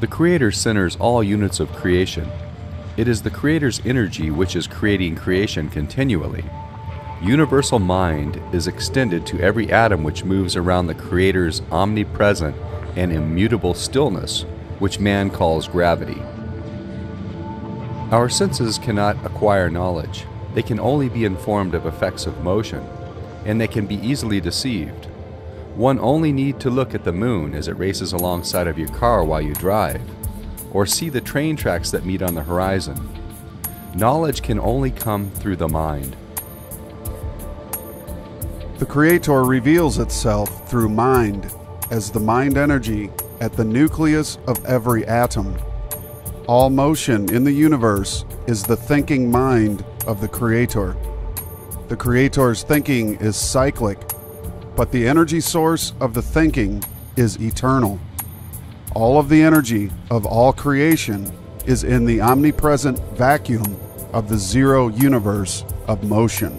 The Creator centers all units of creation. It is the Creator's energy which is creating creation continually. Universal mind is extended to every atom which moves around the Creator's omnipresent and immutable stillness, which man calls gravity. Our senses cannot acquire knowledge. They can only be informed of effects of motion, and they can be easily deceived. One only need to look at the moon as it races alongside of your car while you drive, or see the train tracks that meet on the horizon. Knowledge can only come through the mind. The Creator reveals itself through mind as the mind energy at the nucleus of every atom. All motion in the universe is the thinking mind of the Creator. The Creator's thinking is cyclic, but the energy source of the thinking is eternal. All of the energy of all creation is in the omnipresent vacuum of the zero universe of motion.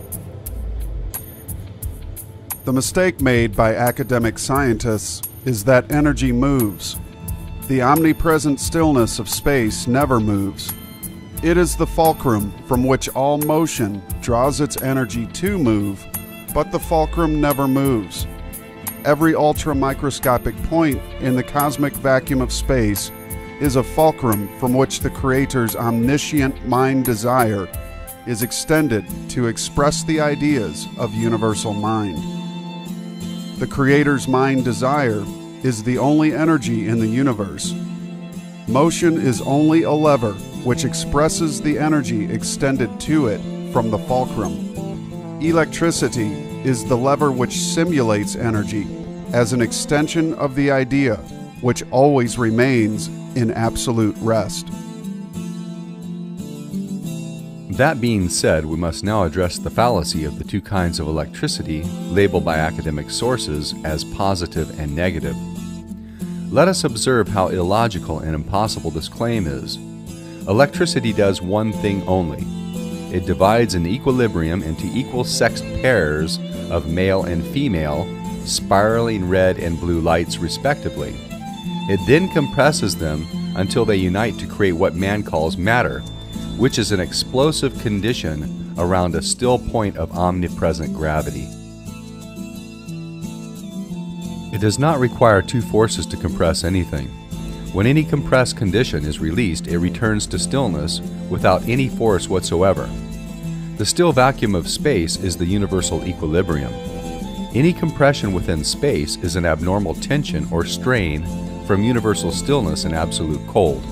The mistake made by academic scientists is that energy moves. The omnipresent stillness of space never moves. It is the fulcrum from which all motion draws its energy to move, but the fulcrum never moves. Every ultra-microscopic point in the cosmic vacuum of space is a fulcrum from which the Creator's omniscient mind desire is extended to express the ideas of universal mind. The Creator's mind desire is the only energy in the universe. Motion is only a lever which expresses the energy extended to it from the fulcrum. Electricity is the lever which simulates energy as an extension of the idea, which always remains in absolute rest. That being said, we must now address the fallacy of the two kinds of electricity labeled by academic sources as positive and negative. Let us observe how illogical and impossible this claim is. Electricity does one thing only. It divides an equilibrium into equal-sexed pairs of male and female, spiraling red and blue lights respectively. It then compresses them until they unite to create what man calls matter, which is an explosive condition around a still point of omnipresent gravity. It does not require two forces to compress anything. When any compressed condition is released, it returns to stillness without any force whatsoever. The still vacuum of space is the universal equilibrium. Any compression within space is an abnormal tension or strain from universal stillness and absolute cold.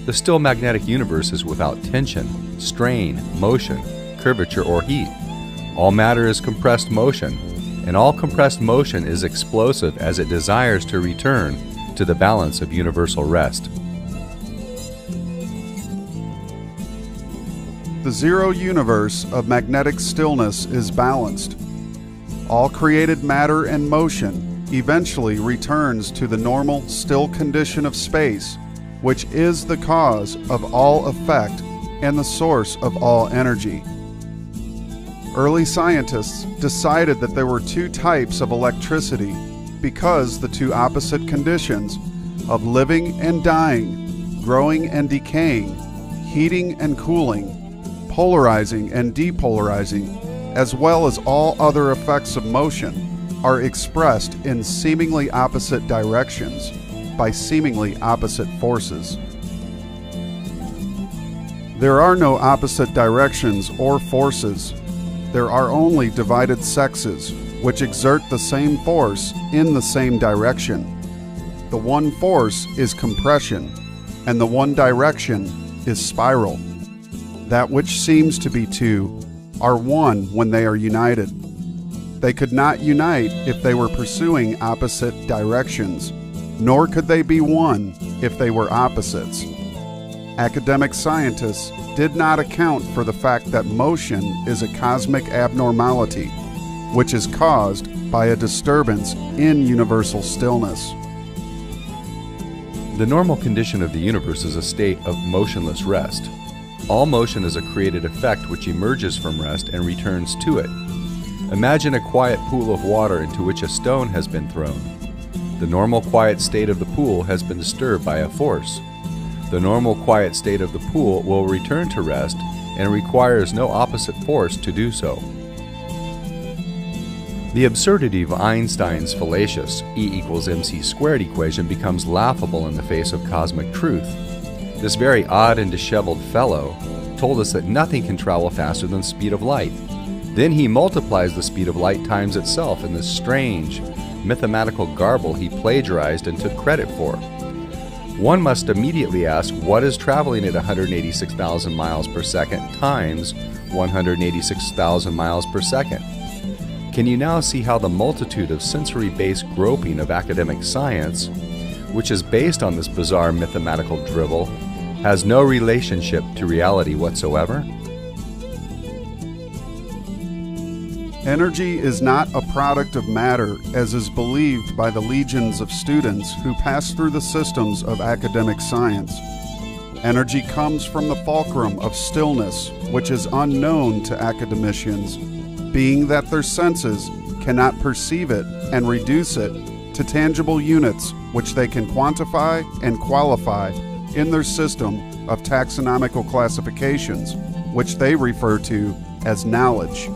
The still magnetic universe is without tension, strain, motion, curvature, or heat. All matter is compressed motion, and all compressed motion is explosive as it desires to return to the balance of universal rest. The zero universe of magnetic stillness is balanced. All created matter and motion eventually returns to the normal still condition of space, which is the cause of all effect and the source of all energy. Early scientists decided that there were two types of electricity because the two opposite conditions of living and dying, growing and decaying, heating and cooling, polarizing and depolarizing, as well as all other effects of motion, are expressed in seemingly opposite directions by seemingly opposite forces. There are no opposite directions or forces. There are only divided sexes, which exert the same force in the same direction. The one force is compression, and the one direction is spiral. That which seems to be two are one when they are united. They could not unite if they were pursuing opposite directions, nor could they be one if they were opposites. Academic scientists did not account for the fact that motion is a cosmic abnormality, which is caused by a disturbance in universal stillness. The normal condition of the universe is a state of motionless rest. All motion is a created effect which emerges from rest and returns to it. Imagine a quiet pool of water into which a stone has been thrown. The normal quiet state of the pool has been disturbed by a force. The normal quiet state of the pool will return to rest and requires no opposite force to do so. The absurdity of Einstein's fallacious E=mc² equation becomes laughable in the face of cosmic truth. This very odd and disheveled fellow told us that nothing can travel faster than the speed of light. Then he multiplies the speed of light times itself in this strange, mathematical garble he plagiarized and took credit for. One must immediately ask, what is traveling at 186,000 miles per second times 186,000 miles per second? Can you now see how the multitude of sensory-based groping of academic science, which is based on this bizarre mathematical drivel, has no relationship to reality whatsoever? Energy is not a product of matter, as is believed by the legions of students who pass through the systems of academic science. Energy comes from the fulcrum of stillness, which is unknown to academicians, being that their senses cannot perceive it and reduce it to tangible units which they can quantify and qualify in their system of taxonomical classifications, which they refer to as knowledge.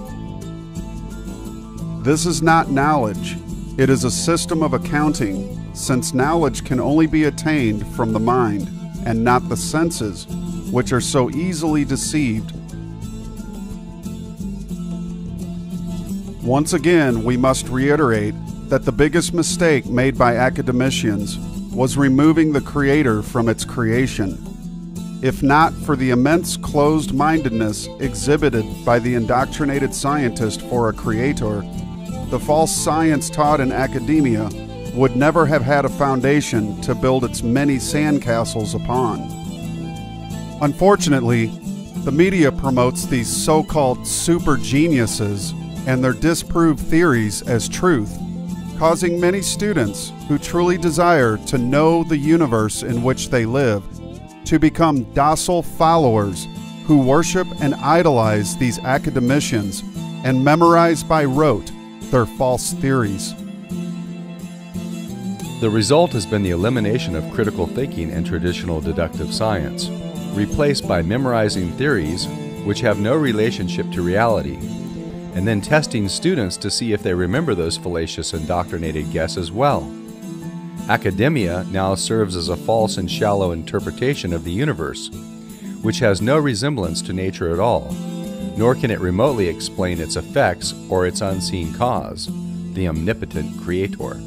This is not knowledge. It is a system of accounting, since knowledge can only be attained from the mind and not the senses, which are so easily deceived. Once again, we must reiterate that the biggest mistake made by academicians was removing the Creator from its creation. If not for the immense closed-mindedness exhibited by the indoctrinated scientist for a creator, the false science taught in academia would never have had a foundation to build its many sandcastles upon. Unfortunately, the media promotes these so-called super geniuses and their disproved theories as truth, causing many students who truly desire to know the universe in which they live to become docile followers who worship and idolize these academicians and memorize by rote their false theories. The result has been the elimination of critical thinking and traditional deductive science, replaced by memorizing theories which have no relationship to reality, and then testing students to see if they remember those fallacious indoctrinated guesses well. Academia now serves as a false and shallow interpretation of the universe, which has no resemblance to nature at all, nor can it remotely explain its effects or its unseen cause, the omnipotent Creator.